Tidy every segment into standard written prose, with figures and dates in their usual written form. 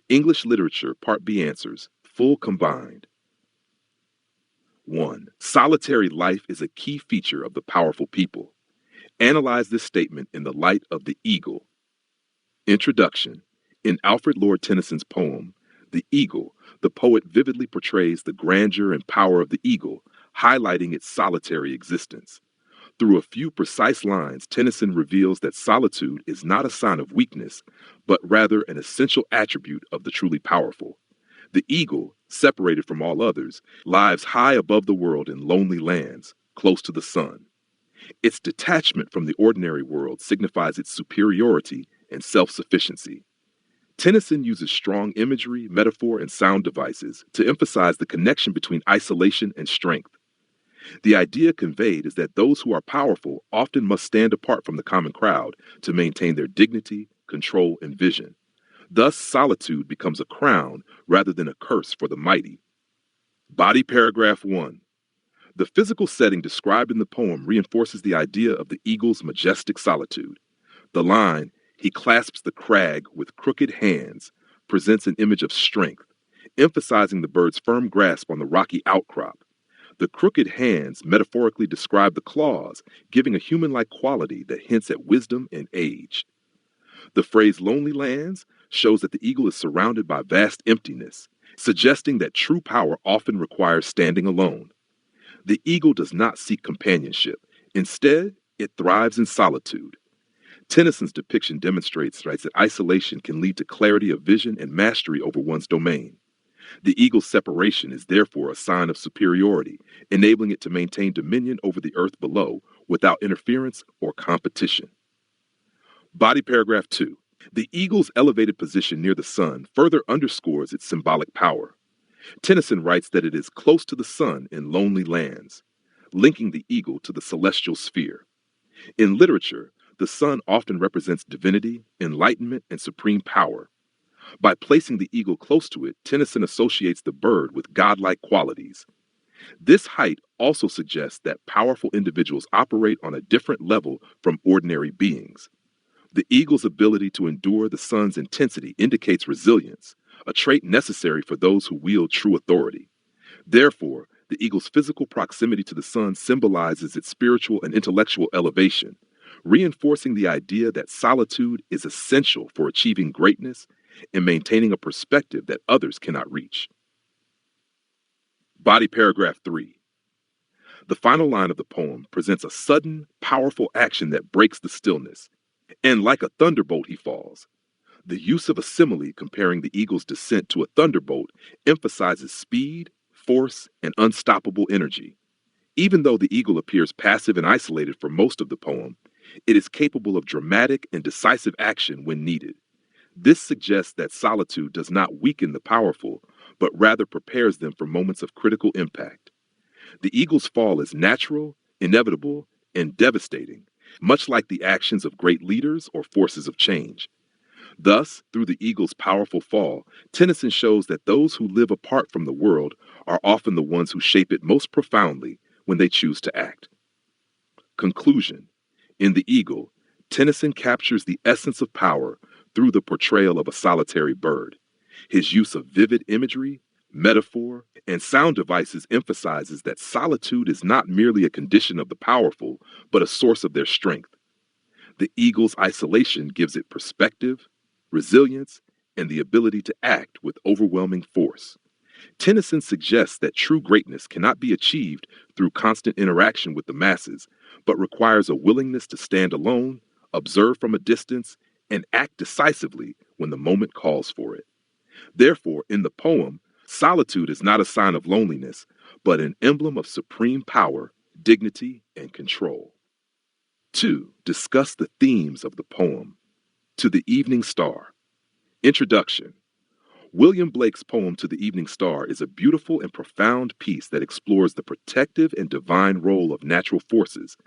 English Literature, Part B answers, full combined. 1. Solitary life is a key feature of the powerful people. Analyze this statement in the light of the eagle. Introduction. In Alfred Lord Tennyson's poem, The Eagle, the poet vividly portrays the grandeur and power of the eagle, highlighting its solitary existence. Through a few precise lines, Tennyson reveals that solitude is not a sign of weakness, but rather an essential attribute of the truly powerful. The eagle, separated from all others, lives high above the world in lonely lands, close to the sun. Its detachment from the ordinary world signifies its superiority and self-sufficiency. Tennyson uses strong imagery, metaphor, and sound devices to emphasize the connection between isolation and strength. The idea conveyed is that those who are powerful often must stand apart from the common crowd to maintain their dignity, control, and vision. Thus, solitude becomes a crown rather than a curse for the mighty. Body paragraph 1. The physical setting described in the poem reinforces the idea of the eagle's majestic solitude. The line, "He clasps the crag with crooked hands," presents an image of strength, emphasizing the bird's firm grasp on the rocky outcrop. The crooked hands metaphorically describe the claws, giving a human-like quality that hints at wisdom and age. The phrase "lonely lands" shows that the eagle is surrounded by vast emptiness, suggesting that true power often requires standing alone. The eagle does not seek companionship. Instead, it thrives in solitude. Tennyson's depiction demonstrates that isolation can lead to clarity of vision and mastery over one's domain. The eagle's separation is therefore a sign of superiority, enabling it to maintain dominion over the earth below without interference or competition. Body paragraph 2. The eagle's elevated position near the sun further underscores its symbolic power. Tennyson writes that it is close to the sun in lonely lands, linking the eagle to the celestial sphere. In literature, the sun often represents divinity, enlightenment, and supreme power. By placing the eagle close to it, Tennyson associates the bird with godlike qualities. This height also suggests that powerful individuals operate on a different level from ordinary beings. The eagle's ability to endure the sun's intensity indicates resilience, a trait necessary for those who wield true authority. Therefore, the eagle's physical proximity to the sun symbolizes its spiritual and intellectual elevation, reinforcing the idea that solitude is essential for achieving greatness and maintaining a perspective that others cannot reach. Body paragraph 3. The final line of the poem presents a sudden, powerful action that breaks the stillness. And like a thunderbolt he falls. The use of a simile comparing the eagle's descent to a thunderbolt emphasizes speed, force, and unstoppable energy. Even though the eagle appears passive and isolated for most of the poem, it is capable of dramatic and decisive action when needed. This suggests that solitude does not weaken the powerful, but rather prepares them for moments of critical impact. The eagle's fall is natural, inevitable, and devastating, much like the actions of great leaders or forces of change. Thus, through the eagle's powerful fall, Tennyson shows that those who live apart from the world are often the ones who shape it most profoundly when they choose to act. Conclusion. In The Eagle, Tennyson captures the essence of power through the portrayal of a solitary bird. His use of vivid imagery, metaphor, and sound devices emphasizes that solitude is not merely a condition of the powerful, but a source of their strength. The eagle's isolation gives it perspective, resilience, and the ability to act with overwhelming force. Tennyson suggests that true greatness cannot be achieved through constant interaction with the masses, but requires a willingness to stand alone, observe from a distance, and act decisively when the moment calls for it. Therefore, in the poem, solitude is not a sign of loneliness, but an emblem of supreme power, dignity, and control. 2. Discuss the themes of the poem. To the Evening Star. Introduction. William Blake's poem To the Evening Star is a beautiful and profound piece that explores the protective and divine role of natural forces.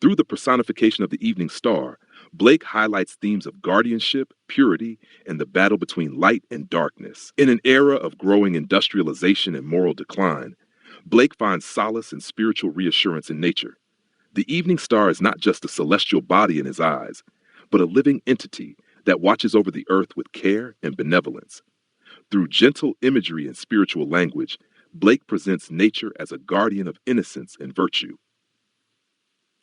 Through the personification of the evening star, Blake highlights themes of guardianship, purity, and the battle between light and darkness. In an era of growing industrialization and moral decline, Blake finds solace and spiritual reassurance in nature. The evening star is not just a celestial body in his eyes, but a living entity that watches over the earth with care and benevolence. Through gentle imagery and spiritual language, Blake presents nature as a guardian of innocence and virtue.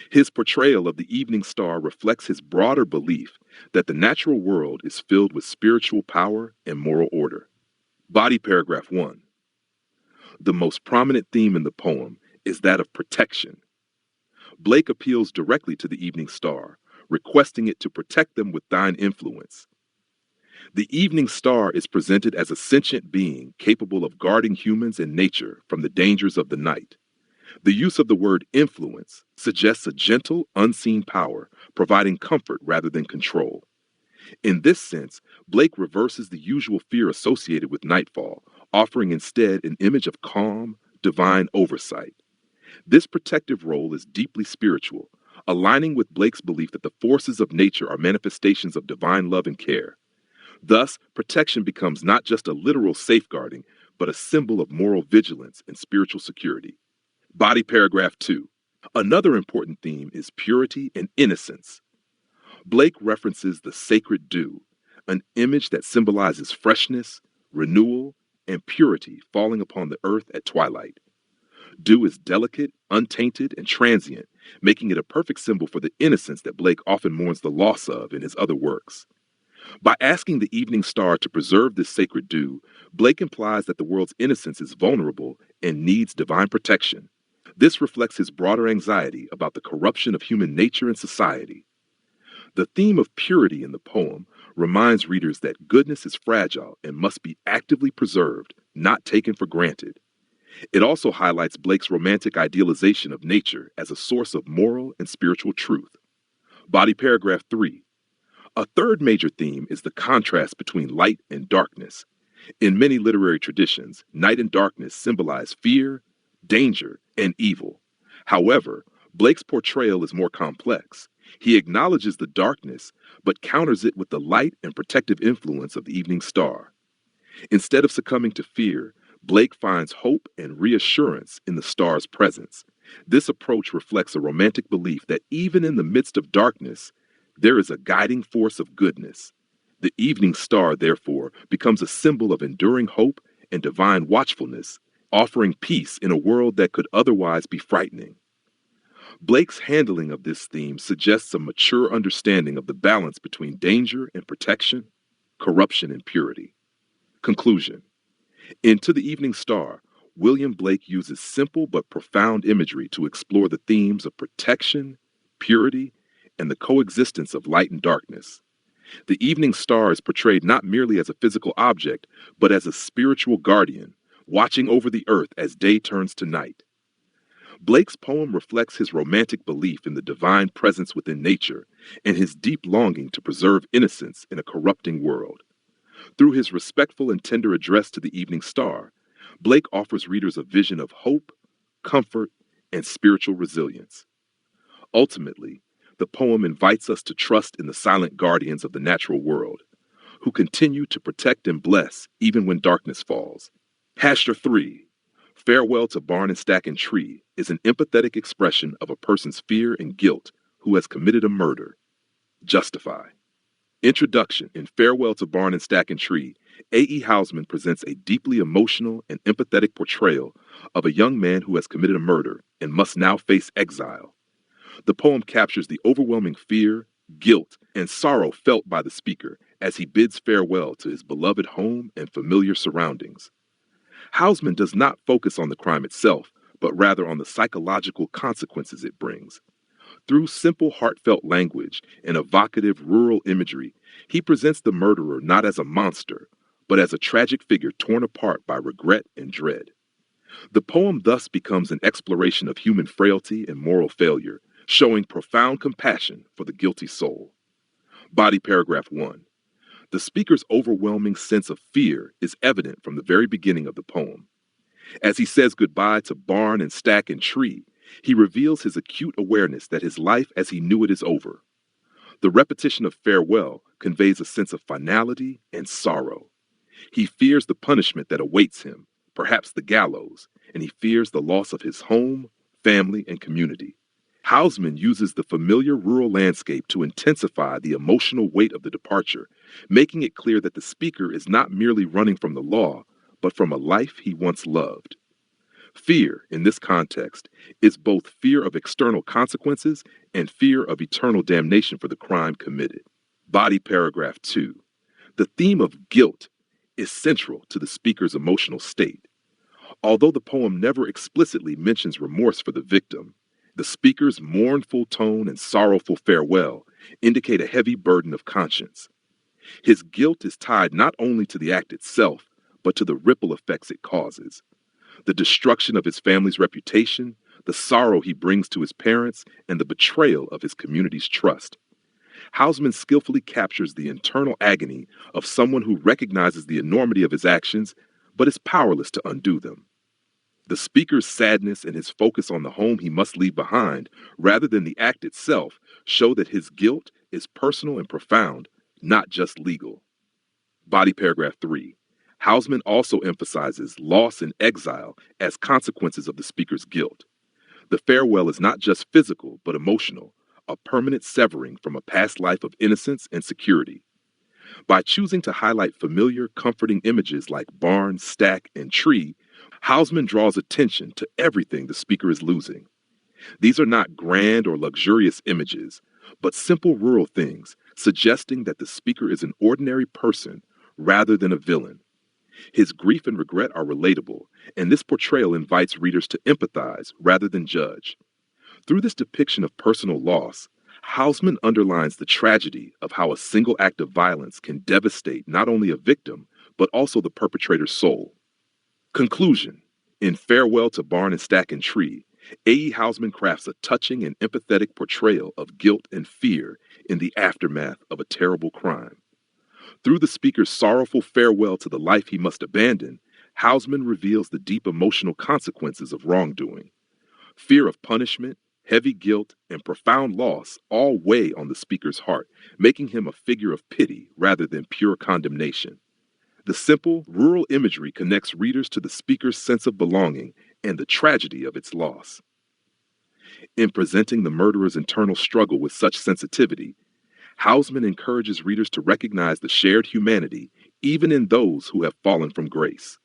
His portrayal of the evening star reflects his broader belief that the natural world is filled with spiritual power and moral order. Body paragraph 1. The most prominent theme in the poem is that of protection. Blake appeals directly to the evening star, requesting it to protect them with thine influence. The evening star is presented as a sentient being capable of guarding humans and nature from the dangers of the night. The use of the word influence suggests a gentle, unseen power, providing comfort rather than control. In this sense, Blake reverses the usual fear associated with nightfall, offering instead an image of calm, divine oversight. This protective role is deeply spiritual, aligning with Blake's belief that the forces of nature are manifestations of divine love and care. Thus, protection becomes not just a literal safeguarding, but a symbol of moral vigilance and spiritual security. Body paragraph 2. Another important theme is purity and innocence. Blake references the sacred dew, an image that symbolizes freshness, renewal, and purity falling upon the earth at twilight. Dew is delicate, untainted, and transient, making it a perfect symbol for the innocence that Blake often mourns the loss of in his other works. By asking the evening star to preserve this sacred dew, Blake implies that the world's innocence is vulnerable and needs divine protection. This reflects his broader anxiety about the corruption of human nature and society. The theme of purity in the poem reminds readers that goodness is fragile and must be actively preserved, not taken for granted. It also highlights Blake's romantic idealization of nature as a source of moral and spiritual truth. Body paragraph 3. A third major theme is the contrast between light and darkness. In many literary traditions, night and darkness symbolize fear, danger, and evil. However, Blake's portrayal is more complex. He acknowledges the darkness, but counters it with the light and protective influence of the evening star. Instead of succumbing to fear, Blake finds hope and reassurance in the star's presence. This approach reflects a romantic belief that even in the midst of darkness, there is a guiding force of goodness. The evening star, therefore, becomes a symbol of enduring hope and divine watchfulness, offering peace in a world that could otherwise be frightening. Blake's handling of this theme suggests a mature understanding of the balance between danger and protection, corruption and purity. Conclusion. In To the Evening Star, William Blake uses simple but profound imagery to explore the themes of protection, purity, and the coexistence of light and darkness. The evening star is portrayed not merely as a physical object, but as a spiritual guardian, watching over the earth as day turns to night. Blake's poem reflects his romantic belief in the divine presence within nature and his deep longing to preserve innocence in a corrupting world. Through his respectful and tender address to the evening star, Blake offers readers a vision of hope, comfort, and spiritual resilience. Ultimately, the poem invites us to trust in the silent guardians of the natural world, who continue to protect and bless even when darkness falls. Hashtag 3. Farewell to Barn and Stack and Tree is an empathetic expression of a person's fear and guilt who has committed a murder. Justify. Introduction. In Farewell to Barn and Stack and Tree, A.E. Housman presents a deeply emotional and empathetic portrayal of a young man who has committed a murder and must now face exile. The poem captures the overwhelming fear, guilt, and sorrow felt by the speaker as he bids farewell to his beloved home and familiar surroundings. Housman does not focus on the crime itself, but rather on the psychological consequences it brings. Through simple, heartfelt language and evocative rural imagery, he presents the murderer not as a monster, but as a tragic figure torn apart by regret and dread. The poem thus becomes an exploration of human frailty and moral failure, showing profound compassion for the guilty soul. Body paragraph 1. The speaker's overwhelming sense of fear is evident from the very beginning of the poem. As he says goodbye to barn and stack and tree, he reveals his acute awareness that his life as he knew it is over. The repetition of farewell conveys a sense of finality and sorrow. He fears the punishment that awaits him, perhaps the gallows, and he fears the loss of his home, family, and community. Housman uses the familiar rural landscape to intensify the emotional weight of the departure, making it clear that the speaker is not merely running from the law, but from a life he once loved. Fear, in this context, is both fear of external consequences and fear of eternal damnation for the crime committed. Body paragraph 2. The theme of guilt is central to the speaker's emotional state. Although the poem never explicitly mentions remorse for the victim, the speaker's mournful tone and sorrowful farewell indicate a heavy burden of conscience. His guilt is tied not only to the act itself, but to the ripple effects it causes. The destruction of his family's reputation, the sorrow he brings to his parents, and the betrayal of his community's trust. Hausman skillfully captures the internal agony of someone who recognizes the enormity of his actions, but is powerless to undo them. The speaker's sadness and his focus on the home he must leave behind, rather than the act itself, show that his guilt is personal and profound, not just legal. Body paragraph 3. Hausman also emphasizes loss and exile as consequences of the speaker's guilt. The farewell is not just physical, but emotional, a permanent severing from a past life of innocence and security. By choosing to highlight familiar, comforting images like barn, stack, and tree, Hausman draws attention to everything the speaker is losing. These are not grand or luxurious images, but simple rural things, suggesting that the speaker is an ordinary person rather than a villain. His grief and regret are relatable, and this portrayal invites readers to empathize rather than judge. Through this depiction of personal loss, Hausman underlines the tragedy of how a single act of violence can devastate not only a victim, but also the perpetrator's soul. Conclusion. In Farewell to Barn and Stack and Tree, A.E. Hausman crafts a touching and empathetic portrayal of guilt and fear in the aftermath of a terrible crime. Through the speaker's sorrowful farewell to the life he must abandon, Hausman reveals the deep emotional consequences of wrongdoing. Fear of punishment, heavy guilt, and profound loss all weigh on the speaker's heart, making him a figure of pity rather than pure condemnation. The simple, rural imagery connects readers to the speaker's sense of belonging and the tragedy of its loss. In presenting the murderer's internal struggle with such sensitivity, Hausman encourages readers to recognize the shared humanity even in those who have fallen from grace.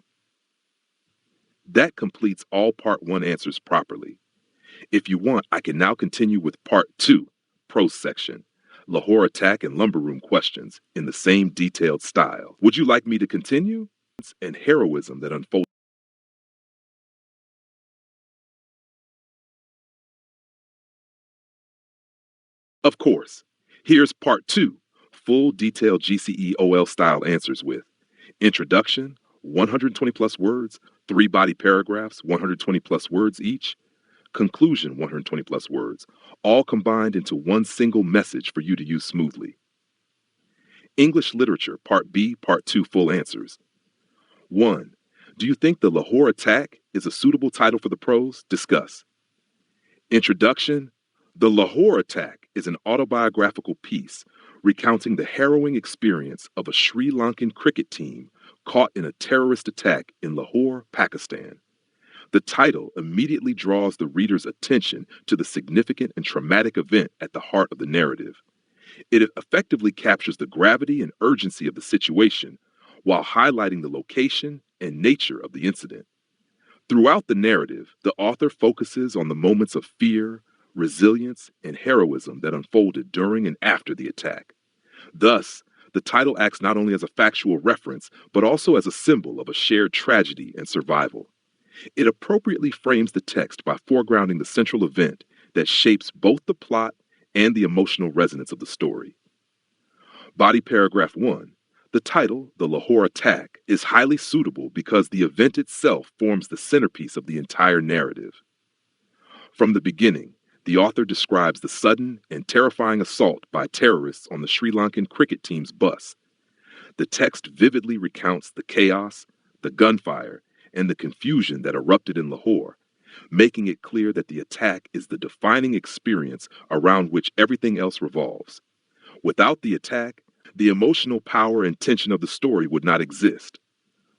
That completes all Part 1 answers properly. If you want, I can now continue with Part 2, prose section, Lahore attack and lumber room questions in the same detailed style. Would you like me to continue? And heroism that unfolds. Of course. Here's Part 2, full detailed GCE OL style answers with introduction, 120 plus words, 3 body paragraphs, 120 plus words each, conclusion, 120 plus words, all combined into one single message for you to use smoothly. English Literature, Part B, Part 2 full answers. 1. Do you think the Lahore attack is a suitable title for the prose? Discuss. Introduction. The Lahore attack is an autobiographical piece recounting the harrowing experience of a Sri Lankan cricket team caught in a terrorist attack in Lahore, Pakistan. The title immediately draws the reader's attention to the significant and traumatic event at the heart of the narrative. It effectively captures the gravity and urgency of the situation while highlighting the location and nature of the incident. Throughout the narrative, the author focuses on the moments of fear, resilience, and heroism that unfolded during and after the attack. Thus, the title acts not only as a factual reference, but also as a symbol of a shared tragedy and survival. It appropriately frames the text by foregrounding the central event that shapes both the plot and the emotional resonance of the story. Body paragraph 1. The title, The Lahore Attack, is highly suitable because the event itself forms the centerpiece of the entire narrative. From the beginning, the author describes the sudden and terrifying assault by terrorists on the Sri Lankan cricket team's bus. The text vividly recounts the chaos, the gunfire, and the confusion that erupted in Lahore, making it clear that the attack is the defining experience around which everything else revolves. Without the attack, the emotional power and tension of the story would not exist.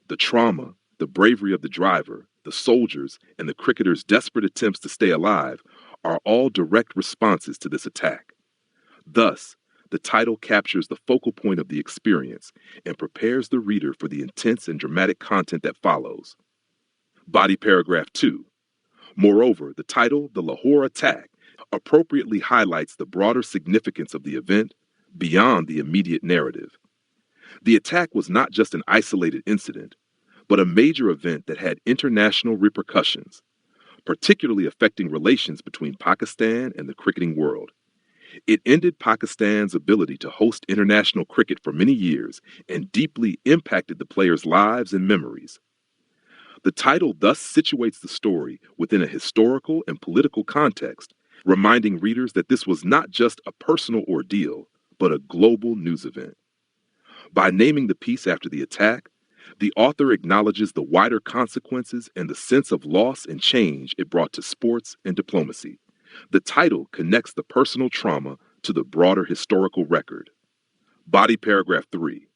The trauma, the bravery of the driver, the soldiers, and the cricketers' desperate attempts to stay alive are all direct responses to this attack. Thus, The title captures the focal point of the experience and prepares the reader for the intense and dramatic content that follows. Body paragraph 2. Moreover, the title, The Lahore Attack, appropriately highlights the broader significance of the event beyond the immediate narrative. The attack was not just an isolated incident, but a major event that had international repercussions, particularly affecting relations between Pakistan and the cricketing world. It ended Pakistan's ability to host international cricket for many years and deeply impacted the players' lives and memories. The title thus situates the story within a historical and political context, reminding readers that this was not just a personal ordeal, but a global news event. By naming the piece after the attack, the author acknowledges the wider consequences and the sense of loss and change it brought to sports and diplomacy. The title connects the personal trauma to the broader historical record. Body paragraph 3.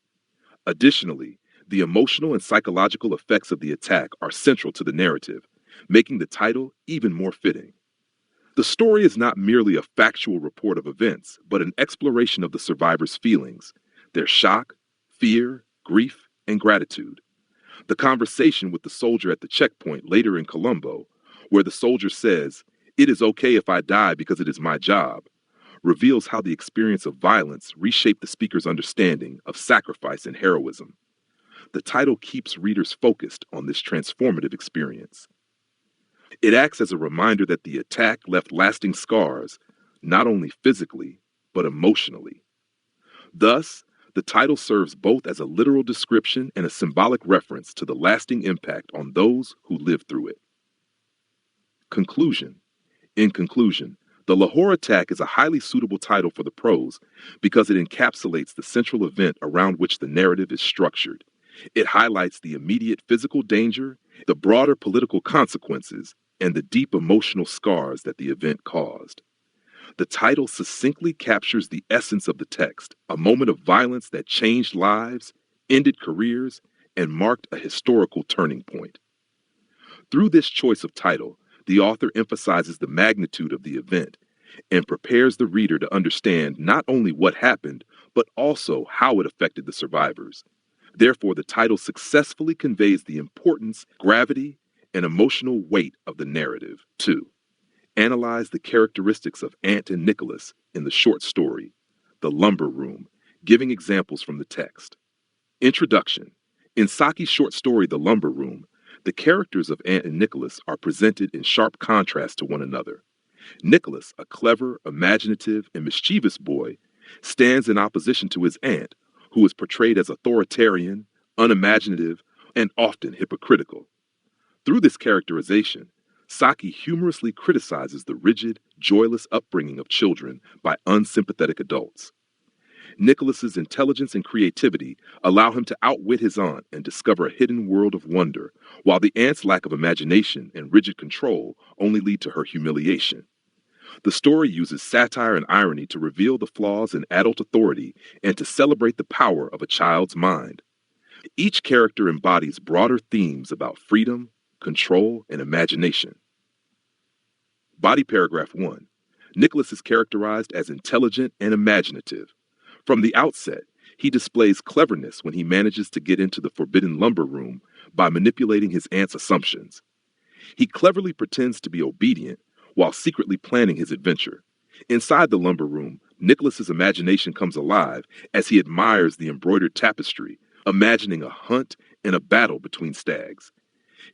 Additionally, the emotional and psychological effects of the attack are central to the narrative, making the title even more fitting. The story is not merely a factual report of events, but an exploration of the survivors' feelings, their shock, fear, grief, and gratitude. The conversation with the soldier at the checkpoint later in Colombo, where the soldier says, "It is okay if I die because it is my job," reveals how the experience of violence reshaped the speaker's understanding of sacrifice and heroism. The title keeps readers focused on this transformative experience. It acts as a reminder that the attack left lasting scars, not only physically, but emotionally. Thus, the title serves both as a literal description and a symbolic reference to the lasting impact on those who lived through it. Conclusion. In conclusion, The Lahore Attack is a highly suitable title for the prose because it encapsulates the central event around which the narrative is structured. It highlights the immediate physical danger, the broader political consequences, and the deep emotional scars that the event caused. The title succinctly captures the essence of the text, a moment of violence that changed lives, ended careers, and marked a historical turning point. Through this choice of title, the author emphasizes the magnitude of the event and prepares the reader to understand not only what happened, but also how it affected the survivors. Therefore, the title successfully conveys the importance, gravity, and emotional weight of the narrative. 2. Analyze the characteristics of Ant and Nicholas in the short story, The Lumber Room, giving examples from the text. Introduction. In Saki's short story, The Lumber Room, the characters of Ant and Nicholas are presented in sharp contrast to one another. Nicholas, a clever, imaginative, and mischievous boy, stands in opposition to his aunt, who is portrayed as authoritarian, unimaginative, and often hypocritical. Through this characterization, Saki humorously criticizes the rigid, joyless upbringing of children by unsympathetic adults. Nicholas's intelligence and creativity allow him to outwit his aunt and discover a hidden world of wonder, while the aunt's lack of imagination and rigid control only lead to her humiliation. The story uses satire and irony to reveal the flaws in adult authority and to celebrate the power of a child's mind. Each character embodies broader themes about freedom, control, and imagination. Body paragraph 1. Nicholas is characterized as intelligent and imaginative. From the outset, he displays cleverness when he manages to get into the forbidden lumber room by manipulating his aunt's assumptions. He cleverly pretends to be obedient while secretly planning his adventure. Inside the lumber room, Nicholas's imagination comes alive as he admires the embroidered tapestry, imagining a hunt and a battle between stags.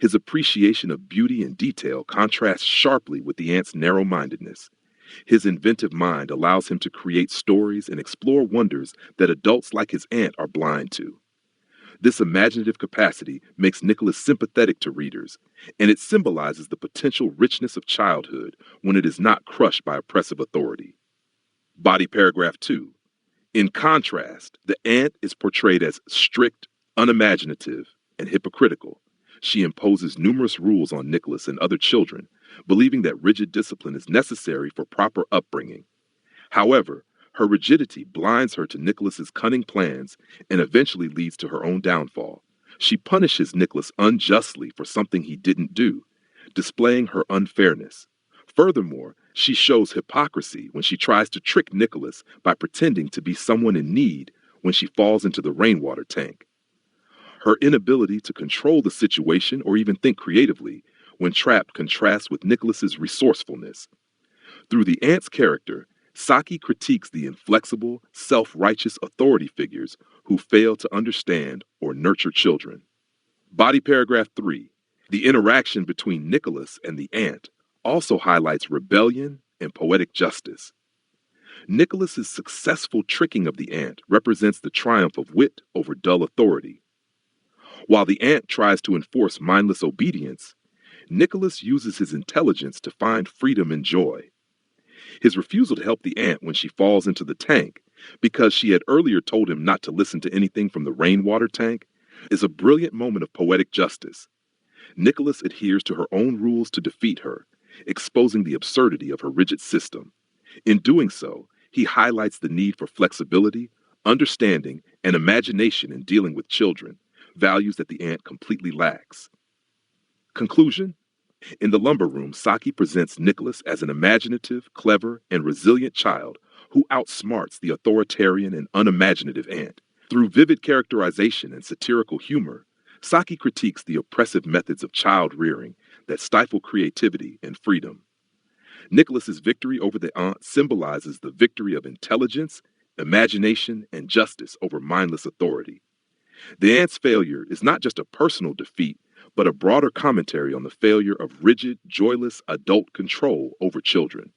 His appreciation of beauty and detail contrasts sharply with the ant's narrow-mindedness. His inventive mind allows him to create stories and explore wonders that adults like his aunt are blind to. This imaginative capacity makes Nicholas sympathetic to readers, and it symbolizes the potential richness of childhood when it is not crushed by oppressive authority. Body paragraph 2. In contrast, the aunt is portrayed as strict, unimaginative, and hypocritical. She imposes numerous rules on Nicholas and other children, believing that rigid discipline is necessary for proper upbringing. However, her rigidity blinds her to Nicholas's cunning plans and eventually leads to her own downfall. She punishes Nicholas unjustly for something he didn't do, displaying her unfairness. Furthermore, She shows hypocrisy when she tries to trick Nicholas by pretending to be someone in need when she falls into the rainwater tank. Her inability to control the situation or even think creatively when trapped contrasts with Nicholas's resourcefulness. Through the aunt's character, Saki critiques the inflexible, self-righteous authority figures who fail to understand or nurture children. Body paragraph 3. The interaction between Nicholas and the aunt also highlights rebellion and poetic justice. Nicholas's successful tricking of the aunt represents the triumph of wit over dull authority. While the aunt tries to enforce mindless obedience, Nicholas uses his intelligence to find freedom and joy. His refusal to help the aunt when she falls into the tank, because she had earlier told him not to listen to anything from the rainwater tank, is a brilliant moment of poetic justice. Nicholas adheres to her own rules to defeat her, exposing the absurdity of her rigid system. In doing so, he highlights the need for flexibility, understanding, and imagination in dealing with children, values that the aunt completely lacks. Conclusion? In the lumber room, Saki presents Nicholas as an imaginative, clever, and resilient child who outsmarts the authoritarian and unimaginative aunt. Through vivid characterization and satirical humor, Saki critiques the oppressive methods of child rearing that stifle creativity and freedom. Nicholas's victory over the aunt symbolizes the victory of intelligence, imagination, and justice over mindless authority. The aunt's failure is not just a personal defeat, but a broader commentary on the failure of rigid, joyless adult control over children.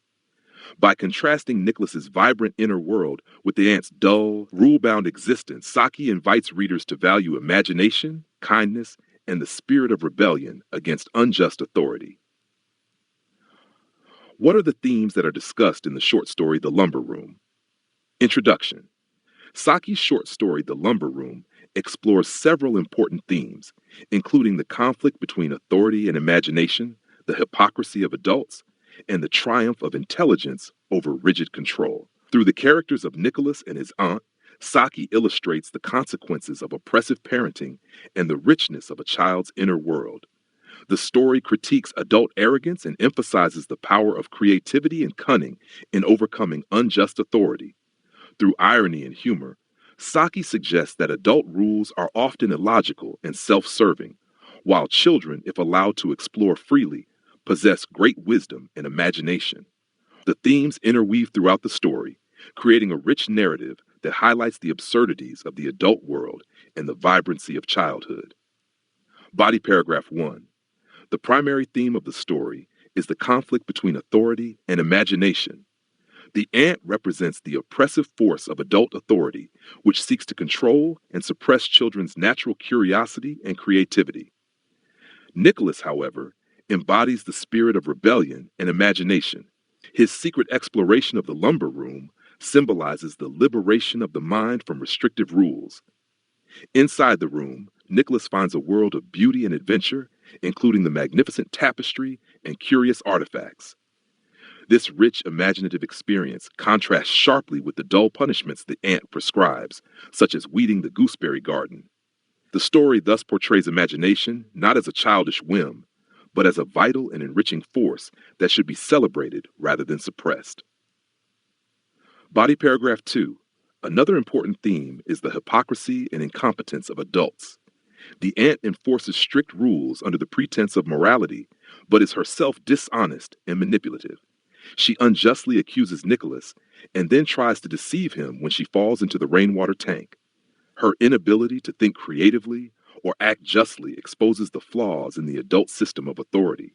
By contrasting Nicholas's vibrant inner world with the aunt's dull, rule-bound existence, Saki invites readers to value imagination, kindness, and the spirit of rebellion against unjust authority. What are the themes that are discussed in the short story The Lumber Room? Introduction. Saki's short story The Lumber Room explores several important themes, including the conflict between authority and imagination, the hypocrisy of adults, and the triumph of intelligence over rigid control. Through the characters of Nicholas and his aunt, Saki illustrates the consequences of oppressive parenting and the richness of a child's inner world. The story critiques adult arrogance and emphasizes the power of creativity and cunning in overcoming unjust authority. Through irony and humor, Saki suggests that adult rules are often illogical and self-serving, while children, if allowed to explore freely, possess great wisdom and imagination. The themes interweave throughout the story, creating a rich narrative that highlights the absurdities of the adult world and the vibrancy of childhood. Body paragraph 1. The primary theme of the story is the conflict between authority and imagination. The aunt represents the oppressive force of adult authority, which seeks to control and suppress children's natural curiosity and creativity. Nicholas, however, embodies the spirit of rebellion and imagination. His secret exploration of the lumber room symbolizes the liberation of the mind from restrictive rules. Inside the room, Nicholas finds a world of beauty and adventure, including the magnificent tapestry and curious artifacts. This rich, imaginative experience contrasts sharply with the dull punishments the aunt prescribes, such as weeding the gooseberry garden. The story thus portrays imagination not as a childish whim, but as a vital and enriching force that should be celebrated rather than suppressed. Body paragraph 2. Another important theme is the hypocrisy and incompetence of adults. The aunt enforces strict rules under the pretense of morality, but is herself dishonest and manipulative. She unjustly accuses Nicholas and then tries to deceive him when she falls into the rainwater tank. Her inability to think creatively or act justly exposes the flaws in the adult system of authority.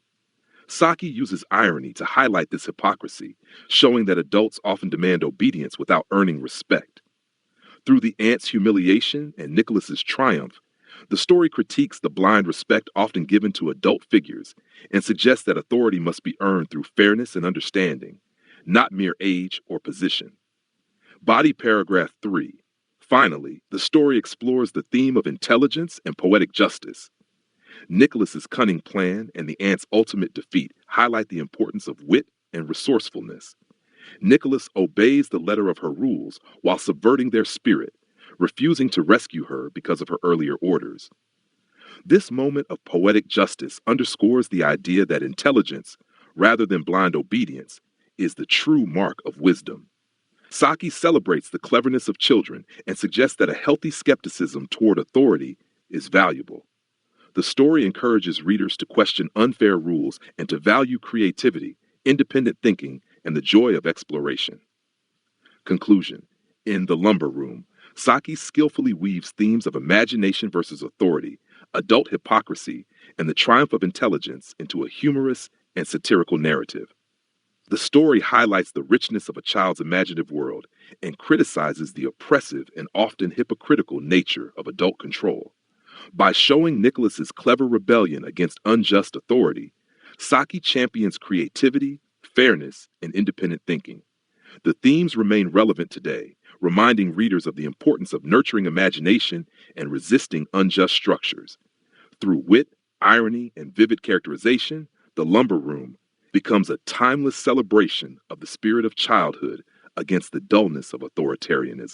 Saki uses irony to highlight this hypocrisy, showing that adults often demand obedience without earning respect. Through the aunt's humiliation and Nicholas's triumph, the story critiques the blind respect often given to adult figures and suggests that authority must be earned through fairness and understanding, not mere age or position. Body paragraph 3. Finally, the story explores the theme of intelligence and poetic justice. Nicholas's cunning plan and the aunt's ultimate defeat highlight the importance of wit and resourcefulness. Nicholas obeys the letter of her rules while subverting their spirit, refusing to rescue her because of her earlier orders. This moment of poetic justice underscores the idea that intelligence, rather than blind obedience, is the true mark of wisdom. Saki celebrates the cleverness of children and suggests that a healthy skepticism toward authority is valuable. The story encourages readers to question unfair rules and to value creativity, independent thinking, and the joy of exploration. Conclusion. In The Lumber Room, Saki skillfully weaves themes of imagination versus authority, adult hypocrisy, and the triumph of intelligence into a humorous and satirical narrative. The story highlights the richness of a child's imaginative world and criticizes the oppressive and often hypocritical nature of adult control. By showing Nicholas's clever rebellion against unjust authority, Saki champions creativity, fairness, and independent thinking. The themes remain relevant today, reminding readers of the importance of nurturing imagination and resisting unjust structures. Through wit, irony, and vivid characterization, The Lumber Room becomes a timeless celebration of the spirit of childhood against the dullness of authoritarianism.